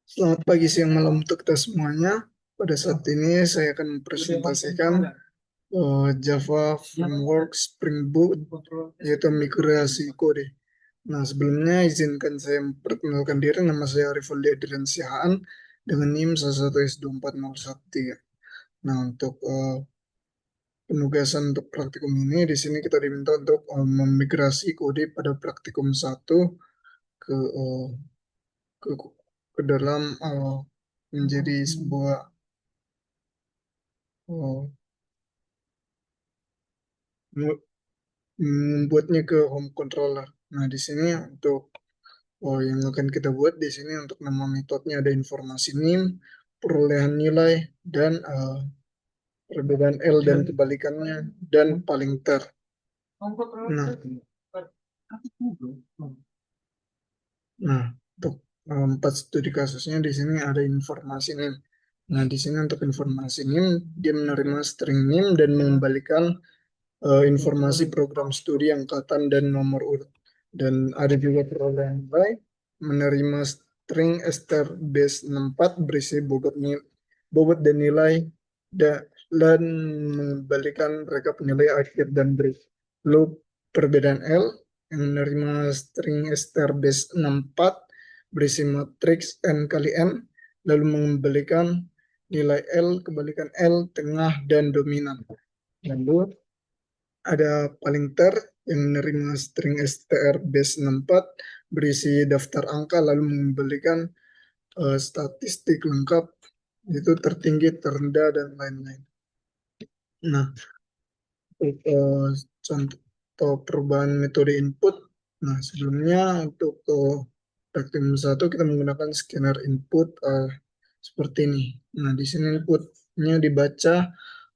Selamat pagi, siang, malam untuk kita semuanya. Pada saat ini saya akan mempresentasikan Java Framework Spring Boot, yaitu migrasi kode. Nah, sebelumnya izinkan saya memperkenalkan diri. Nama saya Arifuldi Adrian Sihaan dengan NIM 1124013. Nah, untuk penugasan untuk praktikum ini, di sini kita diminta untuk memigrasi kode pada praktikum 1 ke eh, ke, ke dalam menjadi sebuah oh, mu- membuatnya ke home controller. Nah, di sini untuk yang akan kita buat di sini untuk nama metodenya ada informasi NIM, perolehan nilai, dan perbedaan L dan kebalikannya, dan paling ter. Nah, nah, untuk empat studi kasusnya di sini ada informasi NIM. Nah, di sini untuk informasi NIM, dia menerima string NIM dan mengembalikan informasi program studi angkatan dan nomor urut. Dan ada juga perolehan nilai menerima string str base 64 berisi bobot dan nilai dan mengembalikan rekap nilai akhir dan break. Lalu perbedaan L yang menerima string str base 64 berisi matriks n kali n lalu mengembalikan nilai L kebalikan L tengah dan dominan. Lalu ada pointer yang menerima string str base 64 berisi daftar angka lalu mengembalikan statistik lengkap itu tertinggi, terendah, dan lain-lain. Nah, untuk contoh perubahan metode input. Nah, sebelumnya untuk praktikum 1 kita menggunakan scanner input seperti ini. Nah, di sini inputnya dibaca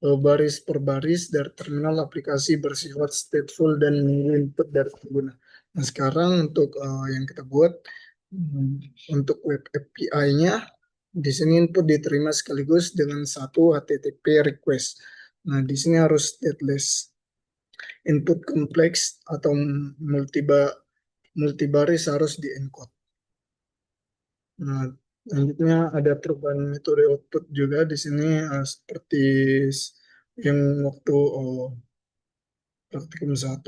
baris per baris dari terminal aplikasi bersifat stateful dan menunggu input dari pengguna. Nah, sekarang untuk yang kita buat untuk web API-nya, di sini input diterima sekaligus dengan satu HTTP request. Nah, di sini harus stateless. Input kompleks atau multibaris harus di-encode. Nah, selanjutnya ada perubahan metode output juga di sini seperti yang waktu praktikum 1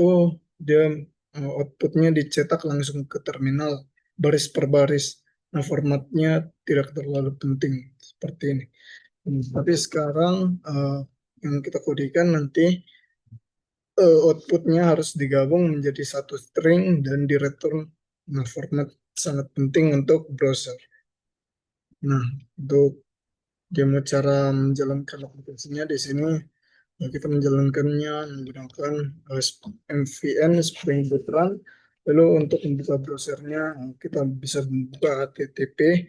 dia outputnya dicetak langsung ke terminal baris per baris. Nah, formatnya tidak terlalu penting seperti ini. Tapi sekarang yang kita kodekan nanti outputnya harus digabung menjadi satu string dan di return. Nah, format sangat penting untuk browser. Nah, untuk gimana cara menjalankan aplikasinya di sini, kita menjalankannya menggunakan MVN Spring Boot Run. Lalu untuk membuka browsernya, kita bisa membuka HTTP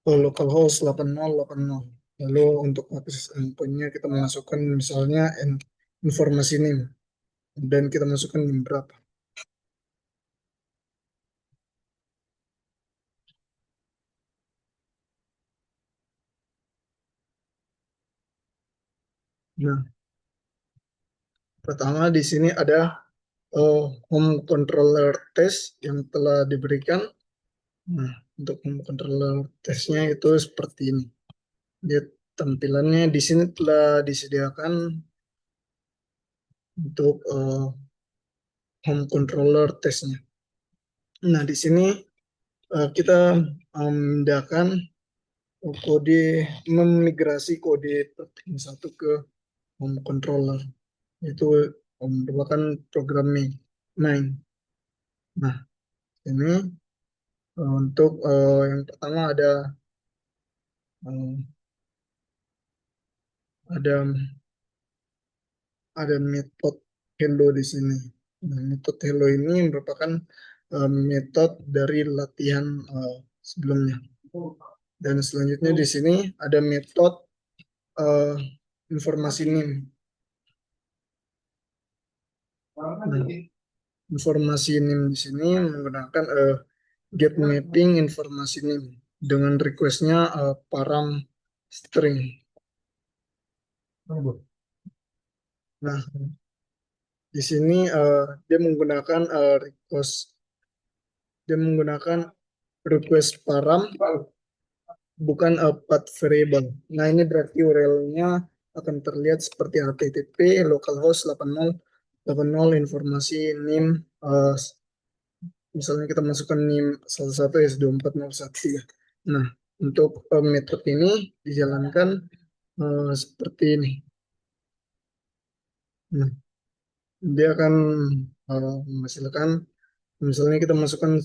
localhost 8080. Lalu untuk akses endpointnya kita masukkan misalnya informasi NIM dan kita masukkan NIM berapa. Nah, pertama di sini ada home controller test yang telah diberikan. Nah, untuk home controller testnya itu seperti ini. Dia tampilannya di sini telah disediakan untuk home controller testnya. Nah, di sini kita memindahkan kode, memigrasi kode praktikum 1 ke home controller. Itu merupakan programming main. Nah, ini untuk yang pertama eh, ada ada metode hello di sini. Nah, metode hello ini merupakan metode dari latihan sebelumnya. Dan selanjutnya di sini ada metode eh, informasi NIM. Nah, informasi NIM di sini menggunakan get mapping informasi NIM dengan requestnya param string. Nah, di sini dia menggunakan request, dia menggunakan request param bukan path variable. Nah, ini berarti URL-nya akan terlihat seperti HTTP localhost 8080 informasi NIM, misalnya kita masukkan NIM 11 S24013. Nah, untuk metode ini dijalankan seperti ini. Nah, dia akan menghasilkan, misalnya kita masukkan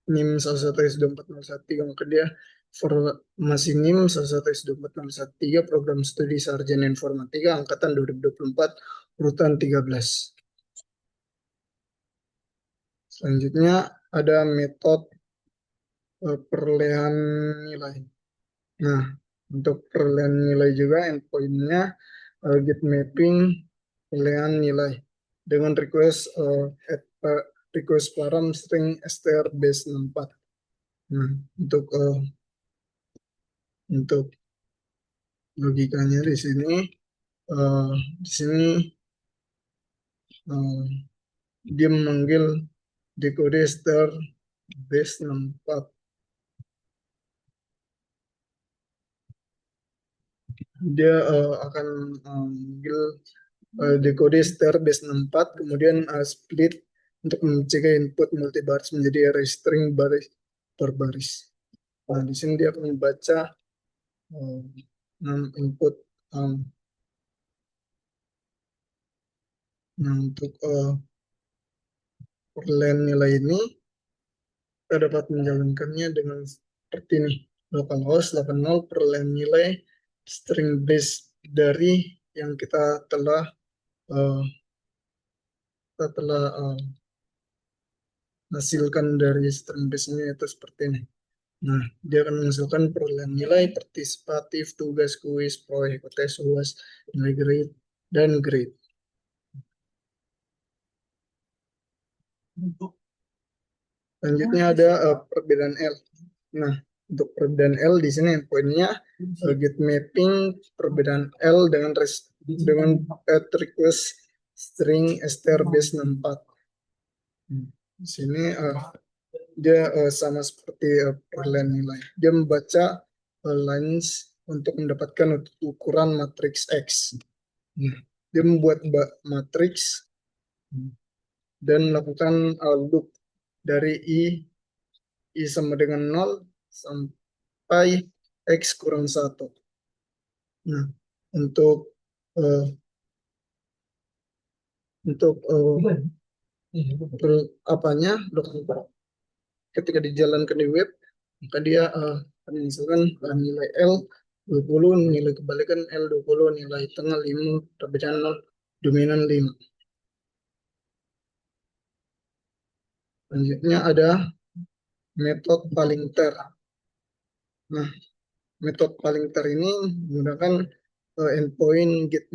NIM 11S24013, maka dia formasi NIM 11S24013 program studi sarjana informatika angkatan 2024 urutan 13. Selanjutnya ada metode perolehan nilai. Nah, untuk perolehan nilai juga endpoint-nya get mapping perolehan nilai dengan request request param string str base 64. Nah, untuk logikanya uh, di sini uh, dia memanggil dekode str base 64. Dia akan memanggil dekode str base 64, kemudian split untuk mencegah input multibaris menjadi array string baris per baris. Nah, di sini dia akan membaca 6 input. Nah, untuk perolehan nilai ini kita dapat menjalankannya dengan seperti ini. Localhost 80 perolehan nilai string base dari yang uh, kita telah hasilkan dari string base-nya itu seperti ini. Nah, dia akan menghasilkan perolehan nilai partisipatif, tugas, kuis, proyek, tes, UAS, nilai grade, dan grade. Selanjutnya ada perbedaan L. Nah, untuk perbedaan L di sini poinnya get mapping perbedaan L dengan request string str base 64. Di sini dia sama seperti perolehan nilai. Dia membaca lines untuk mendapatkan ukuran matriks X. Dia membuat matriks dan melakukan loop dari I sama dengan 0 sampai X kurang 1. Nah, untuk uh, untuk apanya ketika dijalankan di web, maka dia misalkan nilai L 20, nilai kebalikan L 20, nilai tengah 5, perbedaan 0, dominan 5. Selanjutnya ada metode paling ter. Nah, metode paling ter ini menggunakan endpoint get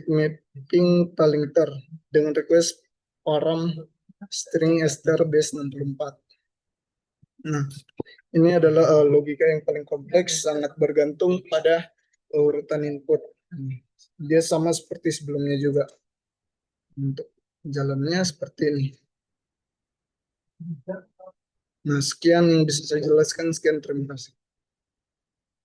mapping paling ter dengan request param string str base 64. Nah, ini adalah logika yang paling kompleks, sangat bergantung pada urutan input. Dia sama seperti sebelumnya juga. Untuk jalannya seperti ini. Nah, sekian yang bisa saya jelaskan. Sekian, terima kasih.